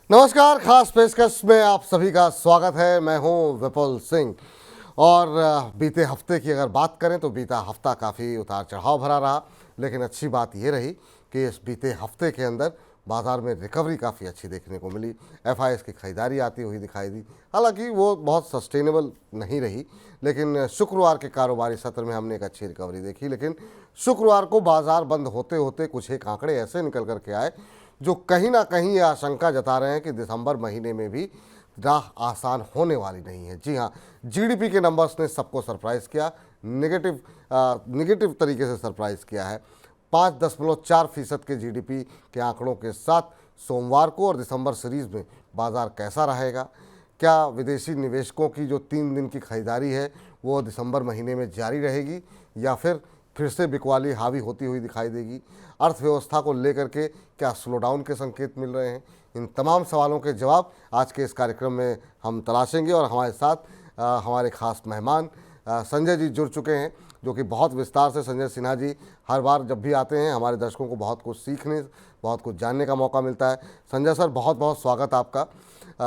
नमस्कार, खास पेशकश में आप सभी का स्वागत है। मैं हूं विपुल सिंह। और बीते हफ्ते की अगर बात करें तो बीता हफ्ता काफ़ी उतार चढ़ाव भरा रहा, लेकिन अच्छी बात यह रही कि इस बीते हफ्ते के अंदर बाज़ार में रिकवरी काफ़ी अच्छी देखने को मिली। एफआईएस की खरीदारी आती हुई दिखाई दी, हालांकि वो बहुत सस्टेनेबल नहीं रही, लेकिन शुक्रवार के कारोबारी सत्र में हमने एक अच्छी रिकवरी देखी। लेकिन शुक्रवार को बाज़ार बंद होते होते कुछ एक आंकड़े ऐसे निकल कर के आए जो कहीं ना कहीं ये आशंका जता रहे हैं कि दिसंबर महीने में भी राह आसान होने वाली नहीं है। जी हाँ, जीडीपी के नंबर्स ने सबको सरप्राइज़ किया, नेगेटिव तरीके से सरप्राइज़ किया है। 5.4% के जीडीपी के आंकड़ों के साथ सोमवार को और दिसंबर सीरीज़ में बाज़ार कैसा रहेगा? क्या विदेशी निवेशकों की जो 3 दिन की खरीदारी है वो दिसंबर महीने में जारी रहेगी या फिर से बिकवाली हावी होती हुई दिखाई देगी? अर्थव्यवस्था को लेकर के क्या स्लोडाउन के संकेत मिल रहे हैं? इन तमाम सवालों के जवाब आज के इस कार्यक्रम में हम तलाशेंगे और हमारे साथ हमारे खास मेहमान संजय जी जुड़ चुके हैं, जो कि बहुत विस्तार से संजय सिन्हा जी हर बार जब भी आते हैं हमारे दर्शकों को बहुत कुछ सीखने, बहुत कुछ जानने का मौका मिलता है। संजय सर, बहुत बहुत स्वागत आपका।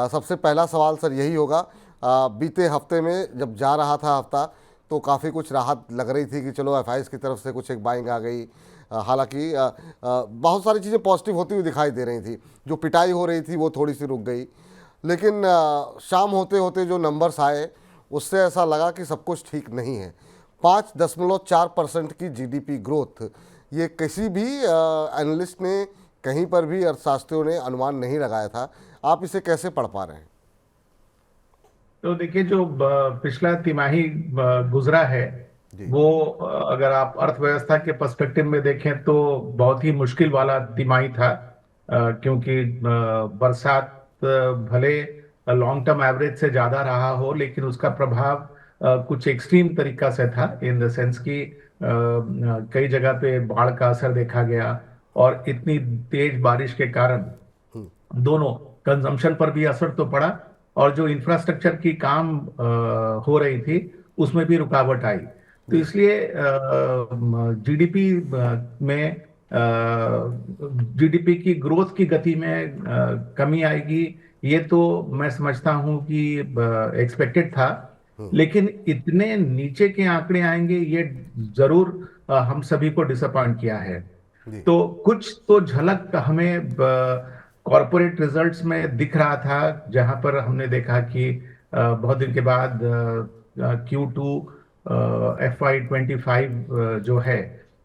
सबसे पहला सवाल सर यही होगा, बीते हफ्ते में जब जा रहा था हफ्ता तो काफ़ी कुछ राहत लग रही थी कि चलो एफआईएस की तरफ से कुछ एक बाइंग आ गई। हालांकि बहुत सारी चीज़ें पॉजिटिव होती हुई दिखाई दे रही थी। जो पिटाई हो रही थी वो थोड़ी सी रुक गई, लेकिन शाम होते होते जो नंबर्स आए उससे ऐसा लगा कि सब कुछ ठीक नहीं है। 5.4% की जीडीपी ग्रोथ, ये किसी भी एनालिस्ट ने, कहीं पर भी अर्थशास्त्रियों ने अनुमान नहीं लगाया था। आप इसे कैसे पढ़ पा रहे हैं? तो देखिए, जो पिछला तिमाही गुजरा है जी। वो, अगर आप अर्थव्यवस्था के पर्सपेक्टिव में देखें तो बहुत ही मुश्किल वाला तिमाही था। क्योंकि बरसात भले लॉन्ग टर्म एवरेज से ज्यादा रहा हो, लेकिन उसका प्रभाव कुछ एक्सट्रीम तरीका से था, इन द सेंस कि कई जगह पे बाढ़ का असर देखा गया। और इतनी तेज बारिश के कारण दोनों कंजम्पशन पर भी असर तो पड़ा, और जो इंफ्रास्ट्रक्चर की काम हो रही थी उसमें भी रुकावट आई। तो जी। इसलिए जीडीपी में जीडीपी की ग्रोथ की गति में कमी आएगी, ये तो मैं समझता हूं कि एक्सपेक्टेड था। लेकिन इतने नीचे के आंकड़े आएंगे, ये जरूर हम सभी को डिसअपॉइंट किया है। जी। तो कुछ तो झलक हमें कॉरपोरेट रिजल्ट्स में दिख रहा था, जहां पर हमने देखा कि बहुत दिन के बाद Q2 FY25 जो है,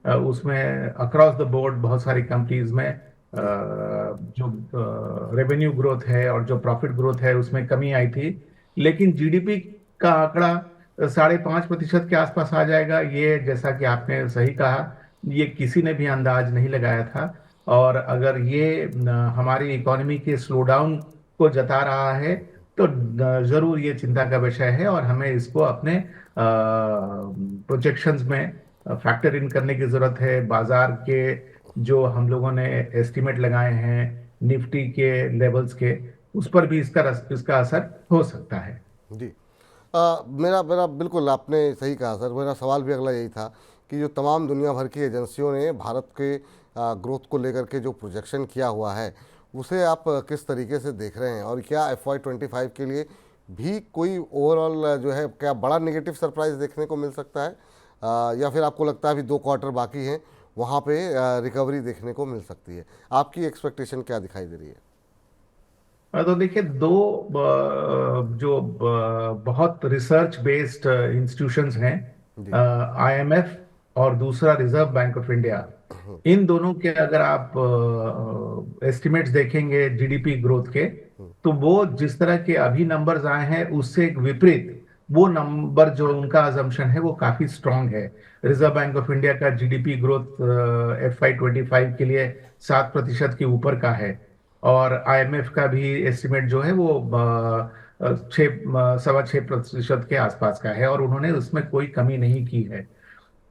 उसमें अक्रॉस द बोर्ड बहुत सारी कंपनीज में जी। जो रेवेन्यू ग्रोथ है और जो प्रॉफिट ग्रोथ है उसमें कमी आई थी। लेकिन जीडीपी का आंकड़ा 5.5% के आसपास आ जाएगा, ये जैसा कि आपने सही कहा, ये किसी ने भी अंदाज नहीं लगाया था। और अगर ये हमारी इकोनॉमी के स्लोडाउन को जता रहा है तो जरूर ये चिंता का विषय है, और हमें इसको अपने प्रोजेक्शंस में फैक्टर इन करने की जरूरत है। बाजार के जो हम लोगों ने एस्टिमेट लगाए हैं निफ्टी के लेवल्स के, उस पर भी इसका असर हो सकता है। जी। मेरा मेरा बिल्कुल आपने सही कहा सर। मेरा सवाल भी अगला यही था कि जो तमाम दुनिया भर की एजेंसियों ने भारत के ग्रोथ को लेकर के जो प्रोजेक्शन किया हुआ है उसे आप किस तरीके से देख रहे हैं, और क्या FY25 के लिए भी कोई ओवरऑल जो है क्या बड़ा नेगेटिव सरप्राइज देखने को मिल सकता है, या फिर आपको लगता है अभी 2 क्वार्टर बाकी हैं वहाँ पे रिकवरी देखने को मिल सकती है? आपकी एक्सपेक्टेशन क्या दिखाई दे रही है? तो देखिए, दो जो बहुत रिसर्च बेस्ड इंस्टीट्यूशंस हैं, जी। आईएमएफ और दूसरा रिजर्व बैंक ऑफ इंडिया, इन दोनों के अगर आप एस्टिमेट्स देखेंगे जीडीपी ग्रोथ के, तो वो जिस तरह के अभी नंबर्स आए हैं उससे एक विपरीत वो नंबर जो उनका अजम्पशन है वो काफी स्ट्रांग है। रिजर्व बैंक ऑफ इंडिया का जीडीपी ग्रोथ FY25 के लिए 7% के ऊपर का है, और आईएमएफ का भी एस्टिमेट जो है वो 6.25% के आसपास का है, और उन्होंने उसमें कोई कमी नहीं की है।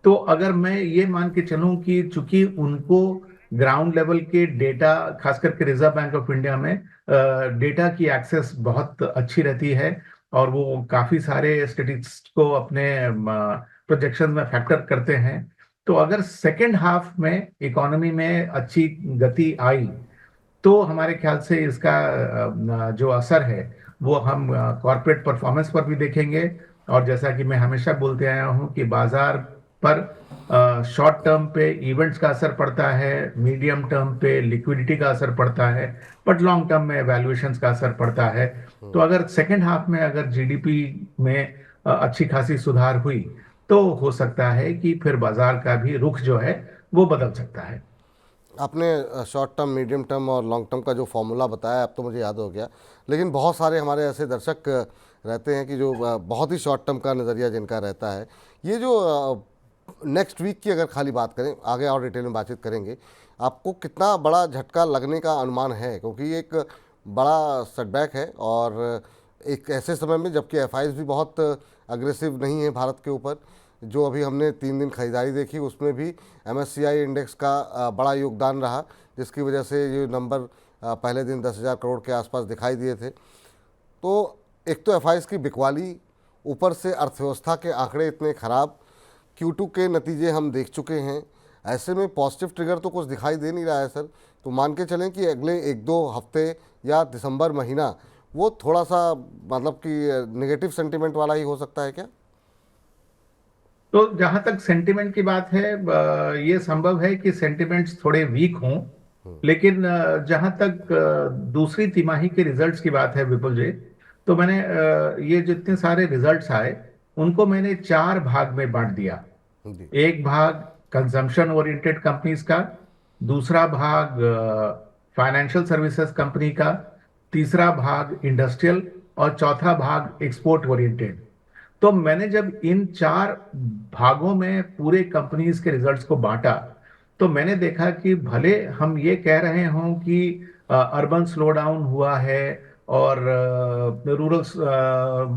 तो अगर मैं ये मान के चलूं कि चूंकि उनको ग्राउंड लेवल के डेटा, खास करके रिजर्व बैंक ऑफ इंडिया में डेटा की एक्सेस बहुत अच्छी रहती है, और वो काफी सारे स्टेटिस्टिक्स को अपने प्रोजेक्शन में फैक्टर करते हैं। तो अगर सेकेंड हाफ में इकोनॉमी में अच्छी गति आई तो हमारे ख्याल से इसका जो असर है वो हम कॉर्पोरेट परफॉर्मेंस पर भी देखेंगे। और जैसा कि मैं हमेशा बोलते आया हूं कि बाजार पर शॉर्ट टर्म पे इवेंट्स का असर पड़ता है, मीडियम टर्म पे लिक्विडिटी का असर पड़ता है, बट लॉन्ग टर्म में वैल्यूएशंस का असर पड़ता है। तो अगर सेकेंड हाफ में अगर जीडीपी में अच्छी खासी सुधार हुई तो हो सकता है कि फिर बाजार का भी रुख जो है वो बदल सकता है। आपने शॉर्ट टर्म, मीडियम टर्म और लॉन्ग टर्म का जो फॉर्मूला बताया अब तो मुझे याद हो गया। लेकिन बहुत सारे हमारे ऐसे दर्शक रहते हैं कि जो बहुत ही शॉर्ट टर्म का नज़रिया जिनका रहता है। ये जो नेक्स्ट वीक की अगर खाली बात करें, आगे और डिटेल में बातचीत करेंगे, आपको कितना बड़ा झटका लगने का अनुमान है? क्योंकि ये एक बड़ा सेटबैक है और एक ऐसे समय में जबकि एफआईज भी बहुत अग्रेसिव नहीं है भारत के ऊपर। जो अभी हमने 3 दिन खरीदारी देखी उसमें भी एमएससीआई इंडेक्स का बड़ा योगदान रहा, जिसकी वजह से ये नंबर पहले दिन 10,000 करोड़ के आसपास दिखाई दिए थे। तो एक तो एफआईज की बिकवाली, ऊपर से अर्थव्यवस्था के आंकड़े इतने ख़राब, Q2 के नतीजे हम देख चुके हैं। ऐसे में पॉजिटिव ट्रिगर तो कुछ दिखाई दे नहीं रहा है सर। तो मान के चलें कि अगले 1-2 हफ्ते या दिसंबर महीना वो थोड़ा सा मतलब कि नेगेटिव सेंटीमेंट वाला ही हो सकता है क्या? तो जहां तक सेंटिमेंट की बात है, ये संभव है कि सेंटिमेंट्स थोड़े वीक हों। लेकिन जहां तक दूसरी तिमाही के रिजल्ट्स की बात है विपुल जी, तो मैंने ये जितने सारे रिजल्ट्स आए उनको मैंने 4 भाग में बांट दिया। जी। एक भाग कंजम्पशन ओरिएंटेड कंपनीज का, दूसरा भाग फाइनेंशियल सर्विसेज कंपनी का, तीसरा भाग इंडस्ट्रियल और चौथा भाग एक्सपोर्ट ओरिएंटेड। तो मैंने जब इन 4 भागों में पूरे कंपनीज के रिजल्ट्स को बांटा तो मैंने देखा कि भले हम ये कह रहे हों कि अर्बन स्लो डाउन हुआ है और रूरल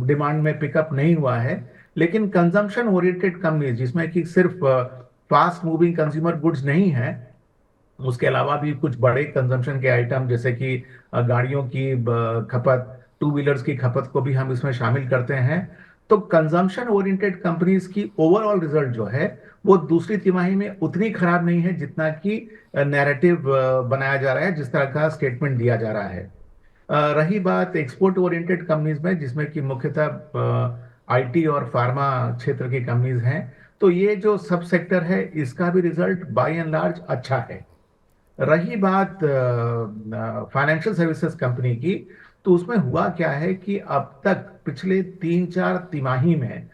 डिमांड में पिकअप नहीं हुआ है, लेकिन कंजम्पशन ओरिएंटेड कंपनीज जिसमें कि सिर्फ फास्ट मूविंग कंज्यूमर गुड्स नहीं है, उसके अलावा भी कुछ बड़े कंजम्पशन के आइटम जैसे कि गाड़ियों की खपत, टू व्हीलर्स की खपत को भी हम इसमें शामिल करते हैं। तो कंजम्पशन ओरिएंटेड कंपनीज की ओवरऑल रिजल्ट जो है वो दूसरी तिमाही में उतनी खराब नहीं है जितना कि नैरेटिव बनाया जा रहा है, जिस तरह का स्टेटमेंट दिया जा रहा है। रही बात एक्सपोर्ट ओरिएंटेड कंपनीज में, जिसमें कि मुख्यतः आईटी और फार्मा क्षेत्र की कंपनीज हैं, तो ये जो सब सेक्टर है इसका भी रिजल्ट बाय एंड लार्ज अच्छा है। रही बात फाइनेंशियल सर्विसेज कंपनी की, तो उसमें हुआ क्या है कि अब तक पिछले 3-4 तिमाही में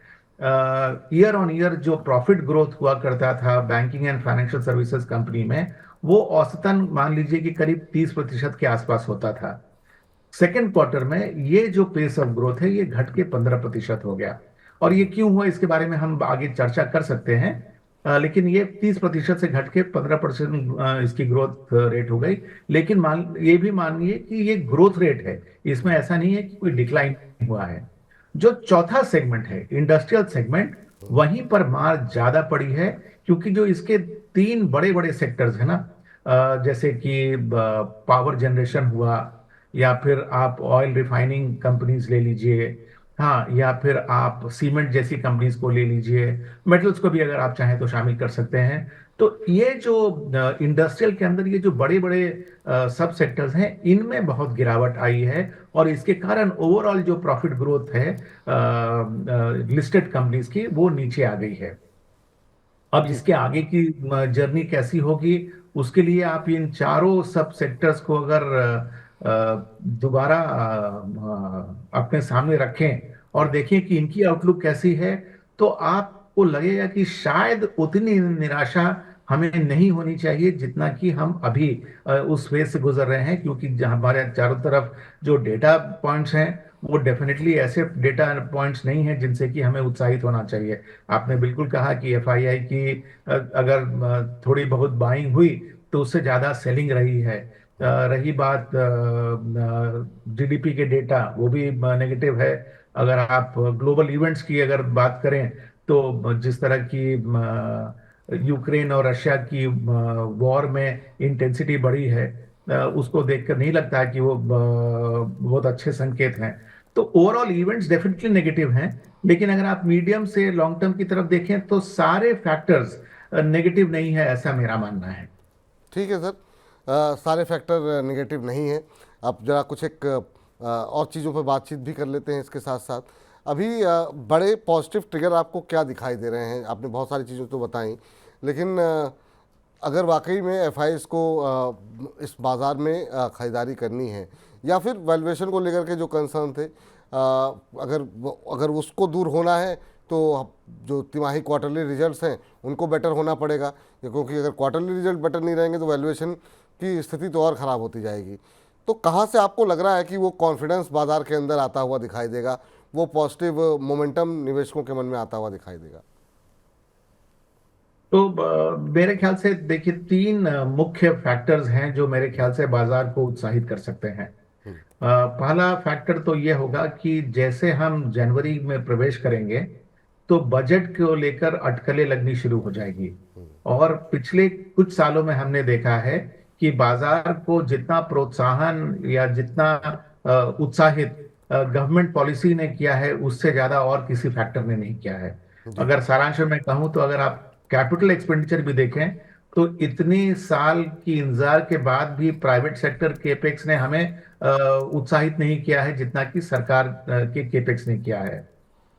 ईयर ऑन ईयर जो प्रॉफिट ग्रोथ हुआ करता था banking and financial services company में, वो औसतन मान लीजिए कि करीब 30% के आसपास होता था। सेकेंड क्वार्टर में ये जो पेस ऑफ ग्रोथ है ये घट के 15% हो गया। और ये क्यों हुआ इसके बारे में हम आगे चर्चा कर सकते हैं। लेकिन ये 30% से घट के 15% इसकी ग्रोथ रेट हो गई। लेकिन ये भी मानिए कि ये ग्रोथ रेट है, इसमें ऐसा नहीं है कि कोई डिक्लाइन हुआ है। जो चौथा सेगमेंट है इंडस्ट्रियल सेगमेंट, वहीं पर मार ज्यादा पड़ी है, क्योंकि जो इसके 3 बड़े बड़े सेक्टर्स है ना, जैसे कि पावर जनरेशन हुआ, या फिर आप ऑयल रिफाइनिंग कंपनीज ले लीजिए, हाँ, या फिर आप सीमेंट जैसी कंपनीज को ले लीजिए, मेटल्स को भी अगर आप चाहें तो शामिल कर सकते हैं। तो ये जो इंडस्ट्रियल के अंदर ये जो बड़े बड़े सब सेक्टर्स हैं इनमें बहुत गिरावट आई है, और इसके कारण ओवरऑल जो प्रॉफिट ग्रोथ है लिस्टेड कंपनीज की वो नीचे आ गई है। अब जी। इसके आगे की जर्नी कैसी होगी, उसके लिए आप इन चारों सब सेक्टर्स को अगर दोबारा अपने सामने रखें और देखें कि इनकी आउटलुक कैसी है, तो आपको लगेगा कि शायद उतनी निराशा हमें नहीं होनी चाहिए जितना कि हम अभी उस फेज से गुजर रहे हैं। क्योंकि हमारे चारों तरफ जो डेटा पॉइंट्स हैं वो डेफिनेटली ऐसे डेटा पॉइंट्स नहीं हैं जिनसे कि हमें उत्साहित होना चाहिए। आपने बिल्कुल कहा कि एफआईआई की अगर थोड़ी बहुत बाइंग हुई तो उससे ज्यादा सेलिंग रही है। रही बात जीडीपी के डेटा, वो भी नेगेटिव है। अगर आप ग्लोबल इवेंट्स की अगर बात करें तो जिस तरह की यूक्रेन और रशिया की वॉर में इंटेंसिटी बढ़ी है, उसको देखकर नहीं लगता कि वो बहुत अच्छे संकेत हैं। तो ओवरऑल इवेंट्स डेफिनेटली नेगेटिव हैं, लेकिन अगर आप मीडियम से लॉन्ग टर्म की तरफ देखें तो सारे फैक्टर्स नेगेटिव नहीं है, ऐसा मेरा मानना है। ठीक है सर। सारे फैक्टर नेगेटिव नहीं हैं। अब जरा कुछ एक और चीज़ों पर बातचीत भी कर लेते हैं इसके साथ साथ। अभी बड़े पॉजिटिव ट्रिगर आपको क्या दिखाई दे रहे हैं? आपने बहुत सारी चीज़ें तो बताई, लेकिन अगर वाकई में एफआईएस को इस बाज़ार में ख़रीदारी करनी है, या फिर वैल्यूएशन को लेकर के जो कंसर्न थे, अगर उसको दूर होना है तो जो तिमाही क्वार्टरली रिजल्ट्स हैं उनको बेटर होना पड़ेगा, क्योंकि अगर क्वार्टरली रिजल्ट बेटर नहीं रहेंगे तो वैल्यूएशन की स्थिति तो और ख़राब होती जाएगी। तो कहाँ से आपको लग रहा है कि वो कॉन्फिडेंस बाज़ार के अंदर आता हुआ दिखाई देगा, वो पॉजिटिव मोमेंटम निवेशकों के मन में आता हुआ दिखाई देगा? तो मेरे ख्याल से देखिए, तीन मुख्य फैक्टर्स हैं जो मेरे ख्याल से बाजार को उत्साहित कर सकते हैं। पहला फैक्टर तो ये होगा कि जैसे हम जनवरी में प्रवेश करेंगे तो बजट को लेकर अटकलें लगनी शुरू हो जाएगी। और पिछले कुछ सालों में हमने देखा है कि बाजार को जितना प्रोत्साहन या जितना उत्साहित गवर्नमेंट पॉलिसी ने किया है, उससे ज्यादा और किसी फैक्टर ने नहीं किया है। जी। अगर सारांश में कहूं तो अगर आप कैपिटल एक्सपेंडिचर भी देखें तो इतनी साल की इंतजार के बाद भी प्राइवेट सेक्टर केपेक्स ने हमें उत्साहित नहीं किया है जितना कि सरकार के केपेक्स ने किया है।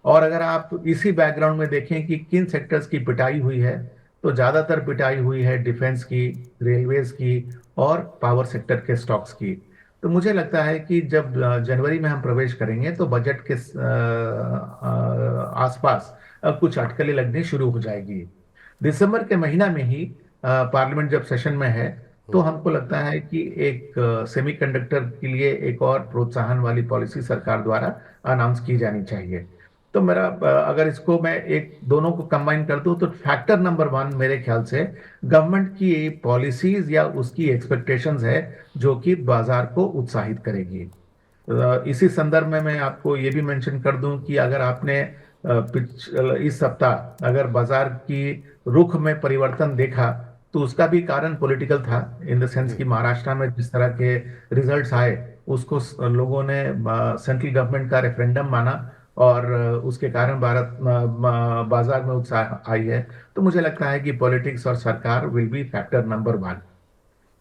और अगर आप इसी बैकग्राउंड में देखें कि किन सेक्टर्स की पिटाई हुई है, तो ज्यादातर पिटाई हुई है डिफेंस की, रेलवेज की और पावर सेक्टर के स्टॉक्स की। तो मुझे लगता है कि जब जनवरी में हम प्रवेश करेंगे तो बजट के आसपास कुछ अटकलें लगनी शुरू हो जाएगी। दिसंबर के महीना में ही पार्लियामेंट जब सेशन में है, तो हमको लगता है कि एक सेमीकंडक्टर के लिए एक और प्रोत्साहन वाली पॉलिसी सरकार द्वारा अनाउंस की जानी चाहिए। तो मेरा अगर इसको मैं एक दोनों को कंबाइन कर दूं तो फैक्टर नंबर वन मेरे ख्याल से गवर्नमेंट की पॉलिसीज या उसकी एक्सपेक्टेशंस है जो कि बाजार को उत्साहित करेगी। इसी संदर्भ में मैं आपको ये भी मेंशन कर दूं कि अगर आपने इस सप्ताह अगर बाजार की रुख में परिवर्तन देखा तो उसका भी कारण पॉलिटिकल था, इन द सेंस जी। कि महाराष्ट्र में जिस तरह के रिजल्ट्स आए उसको लोगों ने सेंट्रल गवर्नमेंट का रेफरेंडम माना और उसके कारण बाजार में उत्साह आई है। तो मुझे लगता है कि पॉलिटिक्स और सरकार will be factor number one.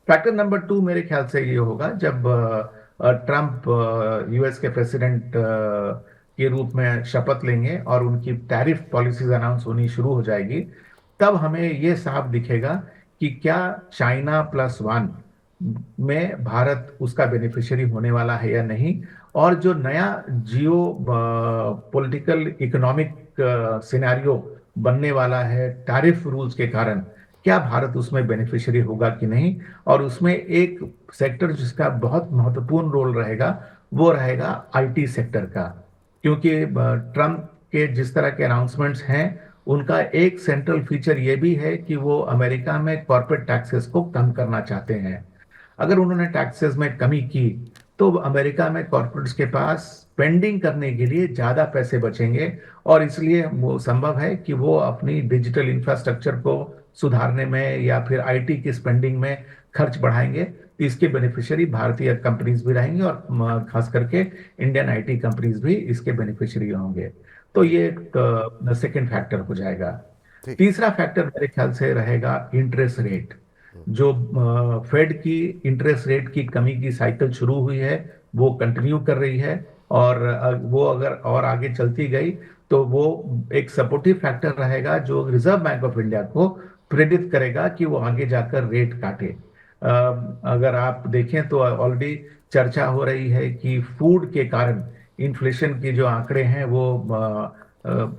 Factor number two मेरे ख्याल से ये होगा जब ट्रंप यूएस के प्रेसिडेंट के रूप में शपथ लेंगे और उनकी टैरिफ पॉलिसीज अनाउंस होनी शुरू हो जाएगी, तब हमें ये साफ दिखेगा कि क्या चाइना प्लस वन में भारत उसका बेनिफिशियरी होने वाला है या नहीं। और जो नया जियो पॉलिटिकल इकोनॉमिक सिनेरियो बनने वाला है टैरिफ रूल्स के कारण, क्या भारत उसमें बेनिफिशियरी होगा कि नहीं। और उसमें एक सेक्टर जिसका बहुत महत्वपूर्ण रोल रहेगा वो रहेगा आईटी सेक्टर का, क्योंकि ट्रम्प के जिस तरह के अनाउंसमेंट्स हैं उनका एक सेंट्रल फीचर ये भी है कि वो अमेरिका में कॉर्पोरेट टैक्सेस को कम करना चाहते हैं। अगर उन्होंने टैक्सेस में कमी की तो अमेरिका में कॉर्पोरेट्स के पास स्पेंडिंग करने के लिए ज्यादा पैसे बचेंगे और इसलिए वो संभव है कि वो अपनी डिजिटल इंफ्रास्ट्रक्चर को सुधारने में या फिर आईटी की स्पेंडिंग में खर्च बढ़ाएंगे। तो इसके बेनिफिशियरी भारतीय कंपनीज भी रहेंगी और खास करके इंडियन आईटी कंपनीज भी इसके बेनिफिशियरी होंगे। तो ये सेकंड फैक्टर हो जाएगा। ठीक। तीसरा फैक्टर मेरे ख्याल से रहेगा इंटरेस्ट रेट। जो फेड की इंटरेस्ट रेट की कमी की साइकिल शुरू हुई है वो कंटिन्यू कर रही है और वो अगर और आगे चलती गई तो वो एक सपोर्टिव फैक्टर रहेगा जो रिजर्व बैंक ऑफ इंडिया को प्रेरित करेगा कि वो आगे जाकर रेट काटे। अगर आप देखें तो ऑलरेडी चर्चा हो रही है कि फूड के कारण इन्फ्लेशन के जो आंकड़े हैं वो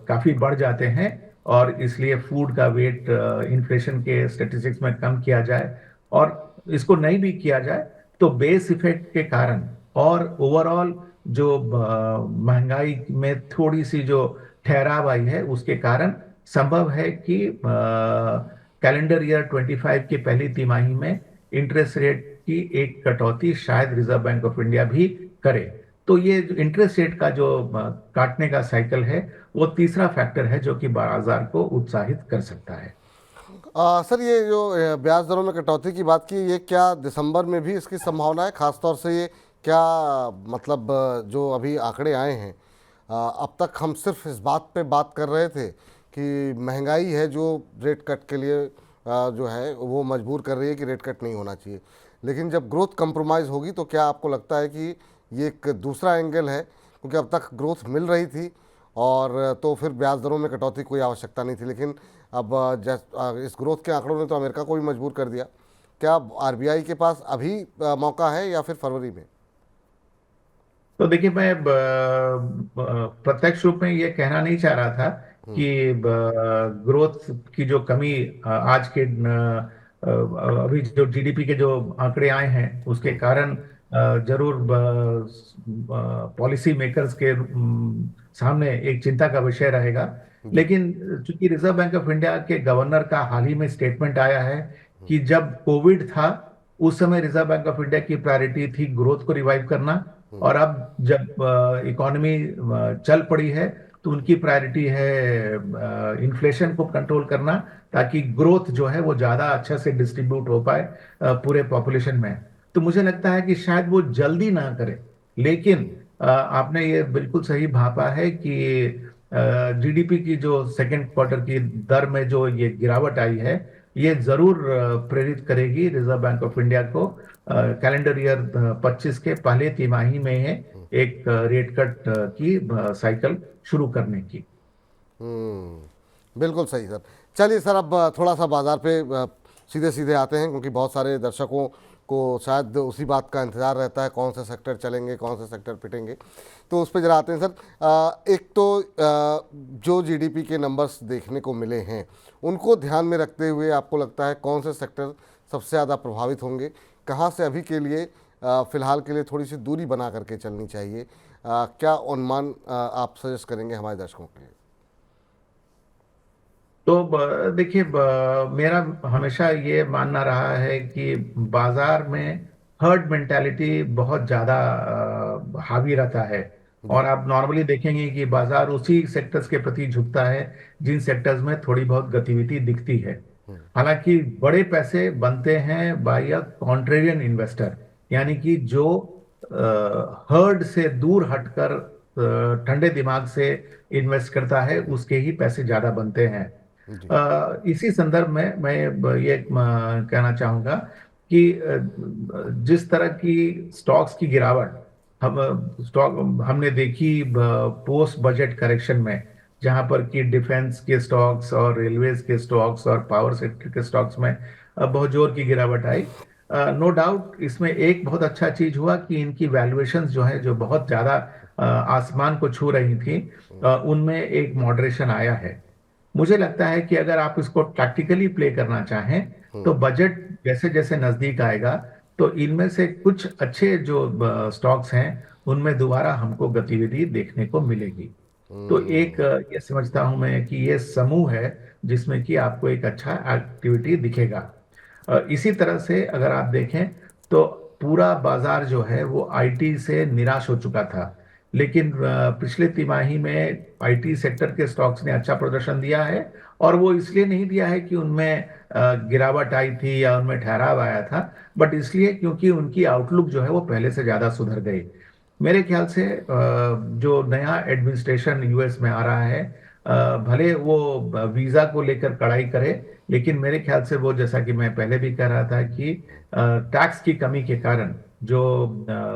काफी बढ़ जाते हैं और इसलिए फूड का वेट इन्फ्लेशन के स्टेटिस्टिक्स में कम किया जाए। और इसको नहीं भी किया जाए तो बेस इफेक्ट के कारण और ओवरऑल जो महंगाई में थोड़ी सी जो ठहराव आई है उसके कारण संभव है कि कैलेंडर ईयर 25 की पहली तिमाही में इंटरेस्ट रेट की एक कटौती शायद रिजर्व बैंक ऑफ इंडिया भी करे। तो ये जो इंटरेस्ट रेट का जो काटने का साइकिल है वो तीसरा फैक्टर है जो कि बाजार को उत्साहित कर सकता है। सर, ये जो ब्याज दरों में कटौती की बात की, ये क्या दिसंबर में भी इसकी संभावना है? खासतौर से ये क्या मतलब जो अभी आंकड़े आए हैं, अब तक हम सिर्फ इस बात पे बात कर रहे थे कि महंगाई है जो रेट कट के लिए जो है वो मजबूर कर रही है कि रेट कट नहीं होना चाहिए, लेकिन जब ग्रोथ कंप्रोमाइज़ होगी तो क्या आपको लगता है कि ये एक दूसरा एंगल है, क्योंकि अब तक ग्रोथ मिल रही थी और तो फिर ब्याज दरों में कटौती की कोई आवश्यकता नहीं थी, लेकिन अब इस ग्रोथ के आंकड़ों ने तो अमेरिका को भी मजबूर कर दिया। क्या आरबीआई के पास अभी मौका है या फिर फरवरी में? तो देखिए, मैं प्रत्यक्ष रूप में ये कहना नहीं चाह रहा था कि ग्रोथ की जो कमी आज के अभी जो जीडीपी के जो आंकड़े आए हैं उसके कारण जरूर पॉलिसी मेकर्स के सामने एक चिंता का विषय रहेगा। जी। लेकिन चूंकि रिजर्व बैंक ऑफ इंडिया के गवर्नर का हाल ही में स्टेटमेंट आया है कि जब कोविड था उस समय रिजर्व बैंक ऑफ इंडिया की प्रायोरिटी थी ग्रोथ को रिवाइव करना, और अब जब इकोनॉमी चल पड़ी है तो उनकी प्रायोरिटी है इन्फ्लेशन को कंट्रोल करना, ताकि ग्रोथ जो है वो ज्यादा अच्छा से डिस्ट्रीब्यूट हो पाए पूरे पॉपुलेशन में। तो मुझे लगता है कि शायद वो जल्दी ना करे, लेकिन आपने ये बिल्कुल सही भापा है कि जीडीपी की जो सेकेंड क्वार्टर की दर में जो ये गिरावट आई है ये जरूर प्रेरित करेगी रिजर्व बैंक ऑफ इंडिया को कैलेंडर ईयर 25 के पहले तिमाही में है एक रेट कट की साइकिल शुरू करने की। बिल्कुल सही सर। चलिए सर, अब थोड़ा सा बाजार पे सीधे सीधे आते हैं, क्योंकि बहुत सारे दर्शकों को शायद उसी बात का इंतज़ार रहता है, कौन से सेक्टर चलेंगे, कौन से सेक्टर पिटेंगे। तो उस पर जरा आते हैं सर। एक तो जो जीडीपी के नंबर्स देखने को मिले हैं उनको ध्यान में रखते हुए आपको लगता है कौन से सेक्टर सबसे ज़्यादा प्रभावित होंगे, कहाँ से अभी के लिए फ़िलहाल के लिए थोड़ी सी दूरी बना करके चलनी चाहिए? क्या अनुमान आप सजेस्ट करेंगे हमारे दर्शकों के लिए? तो देखिए, मेरा हमेशा ये मानना रहा है कि बाजार में हर्ड मेंटालिटी बहुत ज्यादा हावी रहता है, जी। और आप नॉर्मली देखेंगे कि बाजार उसी सेक्टर्स के प्रति झुकता है जिन सेक्टर्स में थोड़ी बहुत गतिविधि दिखती है। हालांकि बड़े पैसे बनते हैं बाय अ कॉन्ट्रेरियन इन्वेस्टर, यानी कि जो हर्ड से दूर हटकर ठंडे दिमाग से इन्वेस्ट करता है उसके ही पैसे ज्यादा बनते हैं। जी। इसी संदर्भ में मैं ये कहना चाहूंगा कि जिस तरह की स्टॉक्स की गिरावट स्टॉक हमने देखी पोस्ट बजट करेक्शन में, जहां पर कि डिफेंस के स्टॉक्स और रेलवेज के स्टॉक्स और पावर सेक्टर के स्टॉक्स में बहुत जोर की गिरावट आई। नो डाउट इसमें एक बहुत अच्छा चीज हुआ कि इनकी वैल्यूएशंस जो है जो बहुत ज्यादा आसमान को छू रही थी, उनमें एक मॉडरेशन आया है। मुझे लगता है कि अगर आप इसको टैक्टिकली प्ले करना चाहें तो बजट जैसे जैसे नजदीक आएगा तो इनमें से कुछ अच्छे जो स्टॉक्स हैं उनमें दोबारा हमको गतिविधि देखने को मिलेगी। तो एक ये समझता हूं मैं कि ये समूह है जिसमें कि आपको एक अच्छा एक्टिविटी दिखेगा। इसी तरह से अगर आप देखें तो पूरा बाजार जो है वो आईटी से निराश हो चुका था, लेकिन पिछले तिमाही में आईटी सेक्टर के स्टॉक्स ने अच्छा प्रदर्शन दिया है, और वो इसलिए नहीं दिया है कि उनमें गिरावट आई थी या उनमें ठहराव आया था, बट इसलिए क्योंकि उनकी आउटलुक जो है वो पहले से ज्यादा सुधर गई। मेरे ख्याल से जो नया एडमिनिस्ट्रेशन यूएस में आ रहा है, भले वो वीजा को लेकर कड़ाई करे, लेकिन मेरे ख्याल से वो, जैसा कि मैं पहले भी कह रहा था कि टैक्स की कमी के कारण जो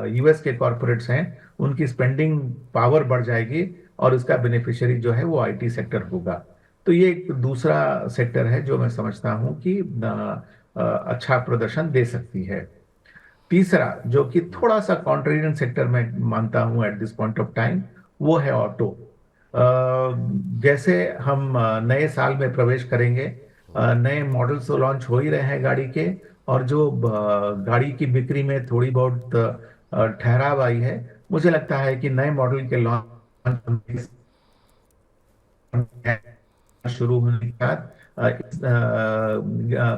यूएस के कॉरपोरेट्स हैं उनकी स्पेंडिंग पावर बढ़ जाएगी, और उसका बेनिफिशियरी जो है वो आईटी सेक्टर होगा। तो ये एक दूसरा सेक्टर है जो मैं समझता हूं कि अच्छा प्रदर्शन दे सकती है। तीसरा जो कि थोड़ा सा कॉन्ट्रेरियन सेक्टर में मानता हूं at this point of time, वो है ऑटो। जैसे हम नए साल में प्रवेश करेंगे, नए मॉडल्स तो लॉन्च हो ही रहे हैं गाड़ी के, और जो गाड़ी की बिक्री में थोड़ी बहुत ठहराव आई है, मुझे लगता है कि नए मॉडल के लॉन्च शुरू होने के बाद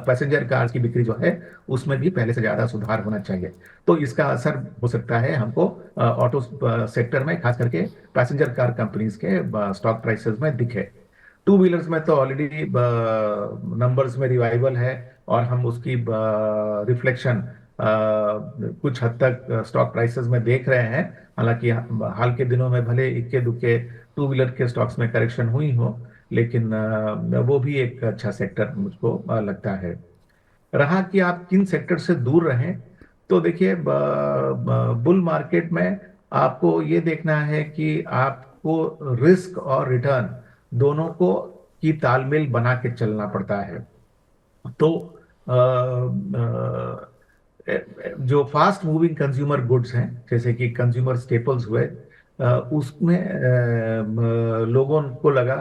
पैसेंजर कार की बिक्री जो है उसमें भी पहले से ज्यादा सुधार होना चाहिए। तो इसका असर हो सकता है हमको ऑटो सेक्टर में, खास करके पैसेंजर कार कंपनीज के स्टॉक प्राइसेस में दिखे। टू व्हीलर्स में तो ऑलरेडी नंबर्स में रिवाइवल है, और हम उसकी रिफ्लेक्शन कुछ हद तक स्टॉक प्राइसेस में देख रहे हैं। हालांकि हाल के दिनों में भले इक्के दुक्के टू व्हीलर के स्टॉक्स में करेक्शन हुई हो, लेकिन वो भी एक अच्छा सेक्टर मुझको लगता है। रहा कि आप किन सेक्टर से दूर रहें, तो देखिए बुल मार्केट में आपको ये देखना है कि आपको रिस्क और रिटर्न दोनों को की तालमेल बना के चलना पड़ता है। तो जो फास्ट मूविंग कंज्यूमर गुड्स हैं जैसे कि कंज्यूमर स्टेपल्स हुए, उसमें लोगों को लगा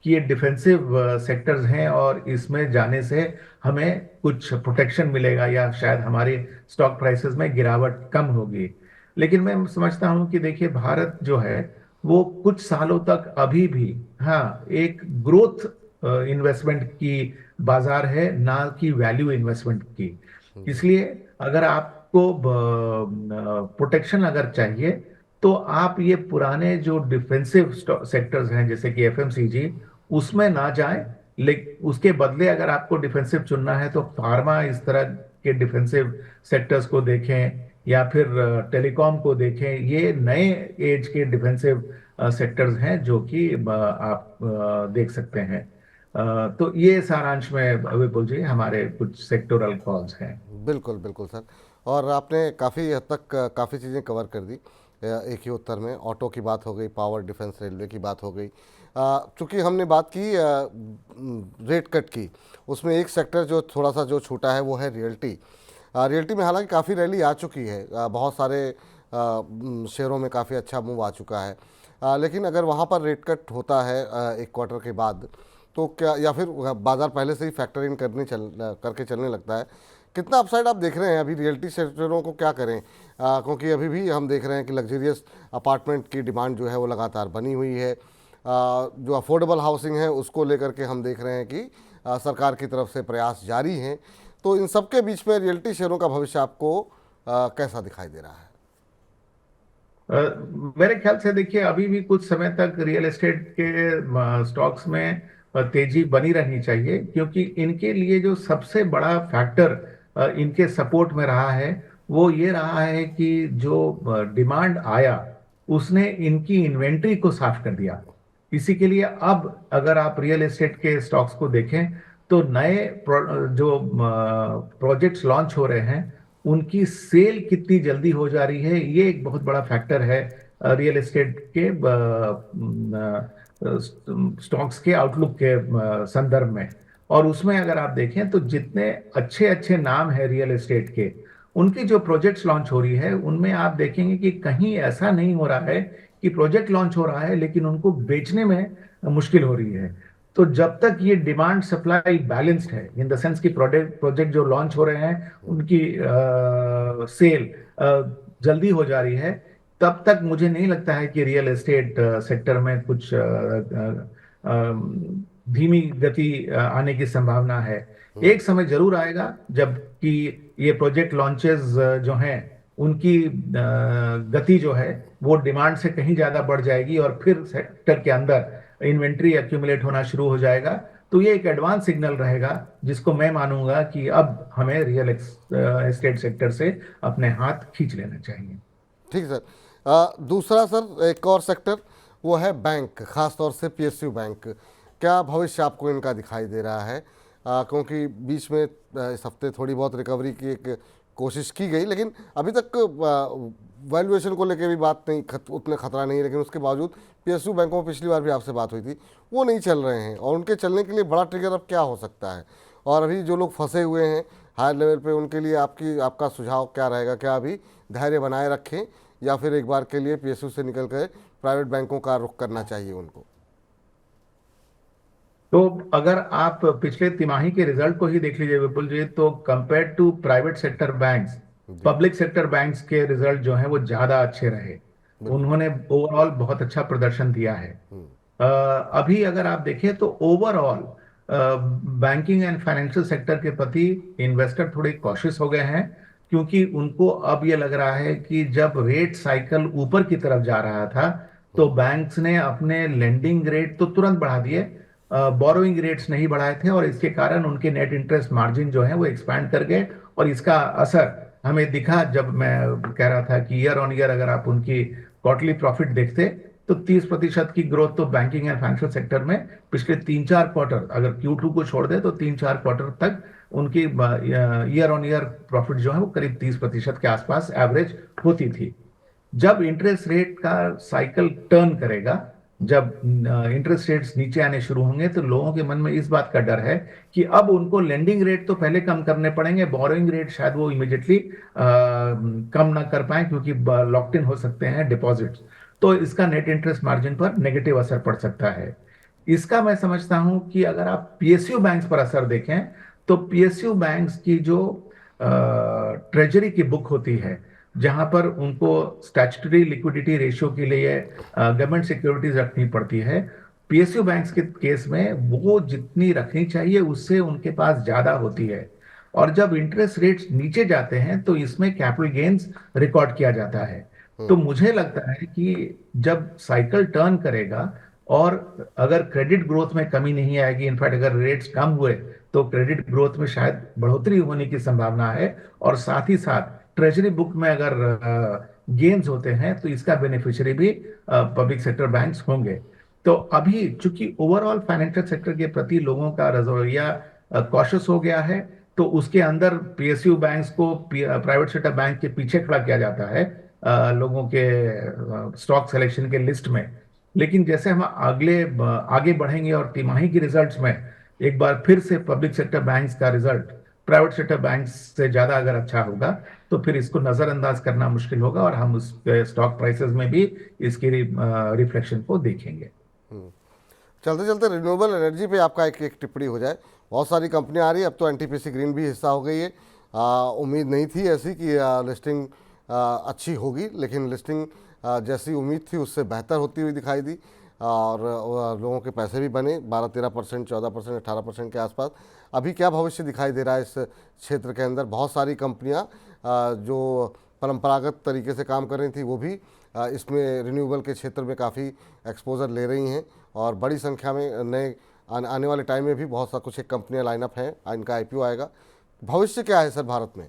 कि ये डिफेंसिव सेक्टर्स हैं और इसमें जाने से हमें कुछ प्रोटेक्शन मिलेगा या शायद हमारे स्टॉक प्राइसेस में गिरावट कम होगी। लेकिन मैं समझता हूं कि देखिए भारत जो है वो कुछ सालों तक अभी भी, हाँ, एक ग्रोथ इन्वेस्टमेंट की बाजार है, ना कि वैल्यू इन्वेस्टमेंट की। जी। इसलिए अगर आपको प्रोटेक्शन अगर चाहिए तो आप ये पुराने जो डिफेंसिव सेक्टर्स हैं जैसे कि एफएमसीजी, उसमें ना जाएं। लेकिन उसके बदले अगर आपको डिफेंसिव चुनना है तो फार्मा इस तरह के डिफेंसिव सेक्टर्स को देखें या फिर टेलीकॉम को देखें। ये नए एज के डिफेंसिव सेक्टर्स हैं जो कि आप देख सकते हैं। तो ये सारांश में विपुल जी हमारे कुछ सेक्टोरल कॉल्स हैं। बिल्कुल बिल्कुल सर। और आपने काफ़ी हद तक काफ़ी चीज़ें कवर कर दी एक ही उत्तर में। ऑटो की बात हो गई, पावर, डिफेंस, रेलवे की बात हो गई। चूँकि हमने बात की रेट कट की, उसमें एक सेक्टर जो थोड़ा सा जो छूटा है वो है रियल्टी। रियल्टी में हालांकि काफ़ी रैली आ चुकी है, बहुत सारे शेयरों में काफ़ी अच्छा मूव आ चुका है। लेकिन अगर वहाँ पर रेट कट होता है एक क्वार्टर के बाद, तो क्या, या फिर बाज़ार पहले से ही फैक्टर इन करके चलने लगता है, कितना अपसाइड आप देख रहे हैं अभी रियल्टी सेक्टरों को, क्या करें? क्योंकि अभी भी हम देख रहे हैं कि लग्जरियस अपार्टमेंट की डिमांड जो है वो लगातार बनी हुई है। जो अफोर्डेबल हाउसिंग है उसको लेकर के हम देख रहे हैं कि सरकार की तरफ से प्रयास जारी हैं। तो इन सब के बीच में रियल्टी शेयरों का भविष्य आपको कैसा दिखाई दे रहा है? मेरे ख्याल से देखिए अभी भी कुछ समय तक रियल एस्टेट के स्टॉक्स में तेजी बनी रहनी चाहिए, क्योंकि इनके लिए जो सबसे बड़ा फैक्टर इनके सपोर्ट में रहा है वो ये रहा है कि जो डिमांड आया उसने इनकी इन्वेंट्री को साफ कर दिया। इसी के लिए अब अगर आप रियल एस्टेट के स्टॉक्स को देखें तो नए जो प्रोजेक्ट्स लॉन्च हो रहे हैं उनकी सेल कितनी जल्दी हो जा रही है, ये एक बहुत बड़ा फैक्टर है रियल एस्टेट के स्टॉक्स के आउटलुक के संदर्भ में। और उसमें अगर आप देखें तो जितने अच्छे अच्छे नाम है रियल एस्टेट के, उनकी जो प्रोजेक्ट्स लॉन्च हो रही है उनमें आप देखेंगे कि कहीं ऐसा नहीं हो रहा है कि प्रोजेक्ट लॉन्च हो रहा है लेकिन उनको बेचने में मुश्किल हो रही है। तो जब तक ये डिमांड सप्लाई बैलेंस्ड है, इन द सेंस की प्रोडक्ट प्रोजेक्ट जो लॉन्च हो रहे हैं उनकी सेल जल्दी हो जा रही है, तब तक मुझे नहीं लगता है कि रियल एस्टेट सेक्टर में कुछ धीमी गति आने की संभावना है। एक समय जरूर आएगा जबकि ये प्रोजेक्ट लॉन्चेस जो हैं उनकी गति जो है वो डिमांड से कहीं ज्यादा बढ़ जाएगी और फिर सेक्टर के अंदर इन्वेंट्री एक्यूमुलेट होना शुरू हो जाएगा। तो ये एक एडवांस सिग्नल रहेगा जिसको मैं मानूंगा कि अब हमें रियल एस्टेट सेक्टर से अपने हाथ खींच लेना चाहिए। ठीक है सर। दूसरा सर, एक और सेक्टर वो है बैंक, खास तौर से पीएसयू बैंक। क्या भविष्य आपको इनका दिखाई दे रहा है? क्योंकि बीच में इस हफ्ते थोड़ी बहुत रिकवरी की एक कोशिश की गई, लेकिन अभी तक वैल्यूएशन को लेकर भी बात नहीं, उतने खतरा नहीं है, लेकिन उसके बावजूद पीएसयू बैंकों में पिछली बार भी आपसे बात हुई थी, वो नहीं चल रहे हैं। और उनके चलने के लिए बड़ा ट्रिगर अब क्या हो सकता है? और अभी जो लोग फंसे हुए हैं हायर लेवल पे, उनके लिए आपका सुझाव क्या रहेगा? क्या अभी धैर्य बनाए रखें या फिर एक बार के लिए पीएसयू से निकल कर प्राइवेट बैंकों का रुख करना चाहिए उनको? तो अगर आप पिछले तिमाही के रिजल्ट को ही देख लीजिए विपुल जी, तो compare to private sector banks, जी। पब्लिक सेक्टर बैंक्स के रिजल्ट जो हैं वो ज्यादा अच्छे रहे। बिल्कुल। उन्होंने ओवरऑल बहुत अच्छा प्रदर्शन दिया है। हम्म। अभी अगर आप देखें तो overall banking and financial sector के प्रति इन्वेस्टर थोड़े कॉशियस हो गए हैं, क्योंकि उनको अब ये लग रहा है कि जब रेट साइकिल ऊपर की तरफ जा रहा था तो बैंक्स ने अपने लेंडिंग रेट तो तुरंत बढ़ा दिए, बोरोइंग रेट्स नहीं बढ़ाए थे, और इसके कारण उनके नेट इंटरेस्ट मार्जिन जो है वो एक्सपैंड कर गए। और इसका असर हमें दिखा जब मैं कह रहा था कि ईयर ऑन ईयर अगर आप उनकी क्वार्टरली प्रॉफिट देखते तो 30% की ग्रोथ तो बैंकिंग एंड फाइनेंशियल सेक्टर में पिछले 3-4 क्वार्टर, अगर Q2 को छोड़ दे तो 3-4 क्वार्टर तक उनकी ईयर ऑन ईयर प्रॉफिट जो है वो करीब 30% के आसपास एवरेज होती थी। जब इंटरेस्ट रेट का साइकिल टर्न करेगा, जब इंटरेस्ट रेट्स नीचे आने शुरू होंगे, तो लोगों के मन में इस बात का डर है कि अब उनको लेंडिंग रेट तो पहले कम करने पड़ेंगे, बोरोइंग रेट शायद वो इमीडिएटली कम ना कर पाए क्योंकि लॉक्ड इन हो सकते हैं डिपॉजिट्स। तो इसका नेट इंटरेस्ट मार्जिन पर नेगेटिव असर पड़ सकता है। इसका मैं समझता हूं कि अगर आप पीएसयू बैंक्स पर असर देखें, तो पीएसयू बैंक्स की जो ट्रेजरी की बुक होती है, जहां पर उनको स्टैट्यूटरी लिक्विडिटी रेशियो के लिए गवर्नमेंट सिक्योरिटीज रखनी पड़ती है, पीएसयू बैंक्स के केस में वो जितनी रखनी चाहिए उससे उनके पास ज्यादा होती है। और जब इंटरेस्ट रेट्स नीचे जाते हैं तो इसमें कैपिटल गेन्स रिकॉर्ड किया जाता है। तो मुझे लगता है कि जब साइकिल टर्न करेगा और अगर क्रेडिट ग्रोथ में कमी नहीं आएगी, इनफैक्ट अगर रेट्स कम हुए तो क्रेडिट ग्रोथ में शायद बढ़ोतरी होने की संभावना है, और साथ ही साथ ट्रेजरी बुक में अगर गेन्स होते हैं तो इसका बेनिफिशियरी भी पब्लिक सेक्टर बैंक्स होंगे। तो अभी चूंकि ओवरऑल फाइनेंशियल सेक्टर के प्रति लोगों का रवैया कॉशियस हो गया है, तो उसके अंदर पीएसयू बैंक्स को प्राइवेट सेक्टर बैंक के पीछे खड़ा किया जाता है लोगों के स्टॉक सिलेक्शन के लिस्ट में। लेकिन जैसे हम आगे बढ़ेंगे और तिमाही की रिजल्ट्स में एक बार फिर से पब्लिक सेक्टर बैंक्स का रिजल्ट प्राइवेट सेक्टर बैंक्स से ज्यादा अगर अच्छा होगा, तो फिर इसको नजरअंदाज करना मुश्किल होगा और हम उस स्टॉक प्राइसेस में भी इसकी रिफ्लेक्शन को देखेंगे। चलते चलते रिन्यूएबल एनर्जी पे आपका एक एक टिप्पणी हो जाए। बहुत सारी कंपनियां आ रही है, अब तो एनटीपीसी ग्रीन भी हिस्सा हो गई है। उम्मीद नहीं थी ऐसी कि लिस्टिंग अच्छी होगी, लेकिन लिस्टिंग जैसी उम्मीद थी उससे बेहतर होती हुई दिखाई दी, और लोगों के पैसे भी बने 12-13%, 14%, 18% के आसपास। अभी क्या भविष्य दिखाई दे रहा है इस क्षेत्र के अंदर? बहुत सारी कंपनियां जो परंपरागत तरीके से काम कर रही थी वो भी इसमें रिन्यूएबल के क्षेत्र में काफ़ी एक्सपोजर ले रही हैं, और बड़ी संख्या में नए आने वाले टाइम में भी बहुत सा कुछ एक कंपनियां लाइनअप हैं, इनका आईपीओ आएगा। भविष्य क्या है सर भारत में?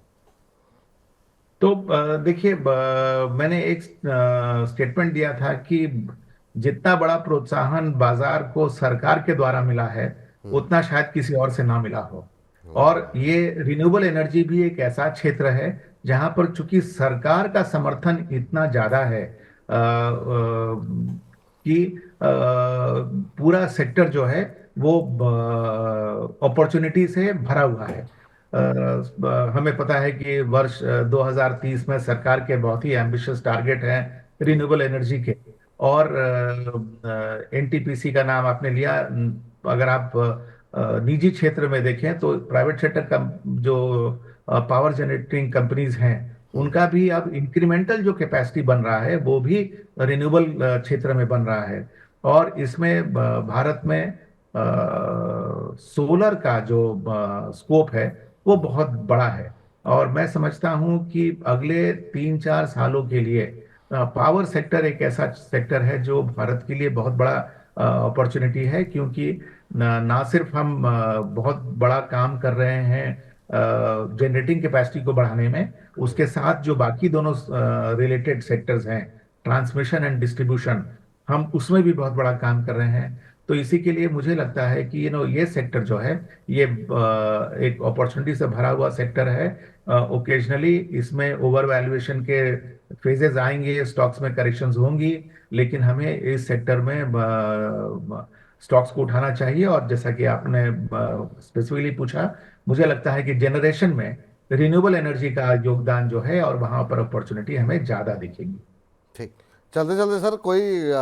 तो देखिए, मैंने एक स्टेटमेंट दिया था कि जितना बड़ा प्रोत्साहन बाजार को सरकार के द्वारा मिला है, उतना शायद किसी और से ना मिला हो। और ये रिन्यूएबल एनर्जी भी एक ऐसा क्षेत्र है जहां पर चूंकि सरकार का समर्थन इतना ज्यादा है कि पूरा सेक्टर जो है वो अपॉर्चुनिटी से भरा हुआ है। हमें पता है कि वर्ष 2030 में सरकार के बहुत ही एम्बिशियस टारगेट हैं रिन्यूएबल एनर्जी के। और एनटीपीसी का नाम आपने लिया, अगर आप निजी क्षेत्र में देखें तो प्राइवेट सेक्टर का जो पावर जनरेटिंग कंपनीज हैं, उनका भी अब इंक्रीमेंटल जो कैपेसिटी बन रहा है वो भी रिन्यूएबल क्षेत्र में बन रहा है। और इसमें भारत में सोलर का जो स्कोप है वो बहुत बड़ा है। और मैं समझता हूं कि अगले 3-4 सालों के लिए पावर सेक्टर एक ऐसा सेक्टर है जो भारत के लिए बहुत बड़ा अपॉर्चुनिटी है, क्योंकि ना सिर्फ हम बहुत बड़ा काम कर रहे हैं जनरेटिंग कैपेसिटी को बढ़ाने में, उसके साथ जो बाकी दोनों रिलेटेड सेक्टर्स हैं, ट्रांसमिशन एंड डिस्ट्रीब्यूशन, हम उसमें भी बहुत बड़ा काम कर रहे हैं। तो इसी के लिए मुझे लगता है कि ये सेक्टर जो है ये एक अपॉर्चुनिटी से भरा हुआ सेक्टर है। ओकेजनली इसमें ओवर वैल्यूएशन के फेजेस आएंगे, स्टॉक्स में करेक्शंस होंगी, लेकिन हमें इस सेक्टर में स्टॉक्स को उठाना चाहिए। और जैसा कि आपने स्पेसिफिकली पूछा, मुझे लगता है कि जनरेशन में रिन्यूएबल एनर्जी का योगदान जो है और वहां पर अपॉर्चुनिटी हमें ज्यादा दिखेगी। ठीक, चलते चलते सर, कोई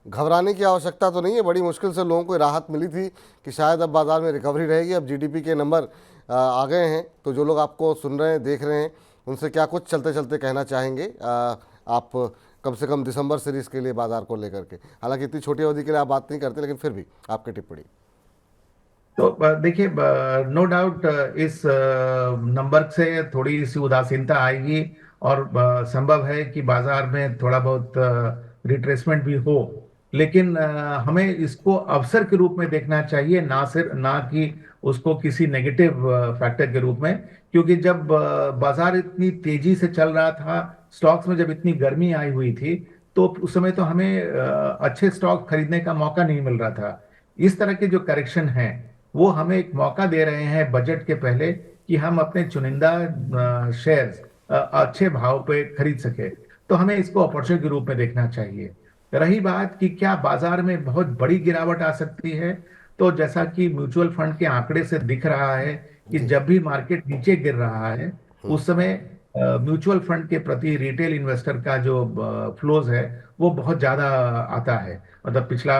घबराने की आवश्यकता तो नहीं है? बड़ी मुश्किल से लोगों को राहत मिली थी कि शायद अब बाज़ार में रिकवरी रहेगी, अब जीडीपी के नंबर आ गए हैं। तो जो लोग आपको सुन रहे हैं, देख रहे हैं, उनसे क्या कुछ चलते चलते कहना चाहेंगे आप, कम से कम दिसंबर सीरीज़ के लिए बाज़ार को लेकर के? हालांकि इतनी छोटी अवधि के लिए आप बात नहीं करते, लेकिन फिर भी आपकी टिप्पणी। तो देखिए, नो डाउट इस नंबर से थोड़ी सी उदासीनता आएगी, और संभव है कि बाजार में थोड़ा बहुत रिट्रेसमेंट भी हो। लेकिन हमें इसको अवसर के रूप में देखना चाहिए, ना कि उसको किसी नेगेटिव फैक्टर के रूप में। क्योंकि जब बाजार इतनी तेजी से चल रहा था, स्टॉक्स में जब इतनी गर्मी आई हुई थी, तो तो उस समय तो हमें अच्छे स्टॉक खरीदने का मौका नहीं मिल रहा था। इस तरह के जो करेक्शन हैं वो हमें एक मौका दे रहे हैं बजट के पहले कि हम अपने चुनिंदा शेयर्स अच्छे भाव पे खरीद सके। तो हमें इसको अपॉर्चुनिटी के रूप में देखना चाहिए। रही बात कि क्या बाजार में बहुत बड़ी गिरावट आ सकती है, तो जैसा कि म्यूचुअल फंड के आंकड़े से दिख रहा है कि जी। जब भी मार्केट नीचे गिर रहा है उस समय म्यूचुअल फंड के प्रति रिटेल इन्वेस्टर का जो फ्लोज है वो बहुत ज्यादा आता है। मतलब पिछला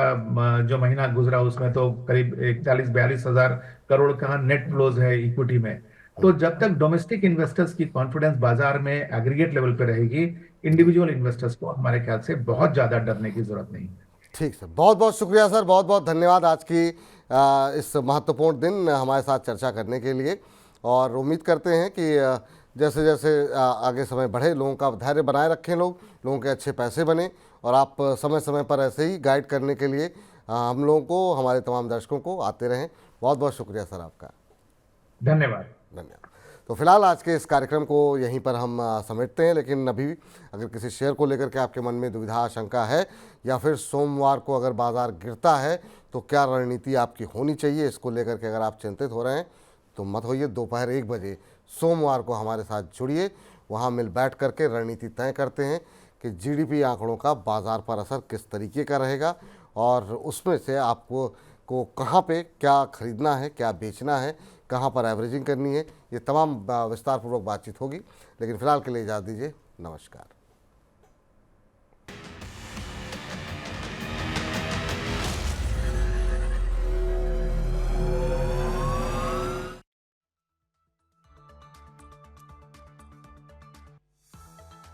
जो महीना गुजरा उसमें तो करीब 41-42 हजार करोड़ का नेट फ्लोज है इक्विटी में। तो जब तक डोमेस्टिक इन्वेस्टर्स की कॉन्फिडेंस बाजार में एग्रीगेट लेवल पे रहेगी, जी। इंडिविजुअल इन्वेस्टर्स को हमारे ख्याल से बहुत ज्यादा डरने की जरूरत नहीं है। ठीक सर, बहुत बहुत शुक्रिया सर, बहुत बहुत धन्यवाद आज की इस महत्वपूर्ण दिन हमारे साथ चर्चा करने के लिए। और उम्मीद करते हैं कि जैसे जैसे आगे समय बढ़े, लोगों का धैर्य बनाए रखें, लोगों के अच्छे पैसे बने। और आप समय समय पर ऐसे ही गाइड करने के लिए हम लोगों को, हमारे तमाम दर्शकों को आते रहें। बहुत बहुत शुक्रिया सर आपका। धन्यवाद। धन्यवाद। तो फिलहाल आज के इस कार्यक्रम को यहीं पर हम समेटते हैं, लेकिन अभी भी अगर किसी शेयर को लेकर के आपके मन में दुविधा आशंका है, या फिर सोमवार को अगर बाजार गिरता है तो क्या रणनीति आपकी होनी चाहिए, इसको लेकर के अगर आप चिंतित हो रहे हैं तो मत होइए। दोपहर 1 बजे सोमवार को हमारे साथ जुड़िए, वहाँ मिल बैठ करके रणनीति तय करते हैं कि जीडीपी आंकड़ों का बाजार पर असर किस तरीके का रहेगा, और उसमें से आपको कहाँ पे क्या खरीदना है, क्या बेचना है, कहाँ पर एवरेजिंग करनी है, ये तमाम विस्तारपूर्वक बातचीत होगी। लेकिन फिलहाल के लिए इजाज़त दीजिए, नमस्कार।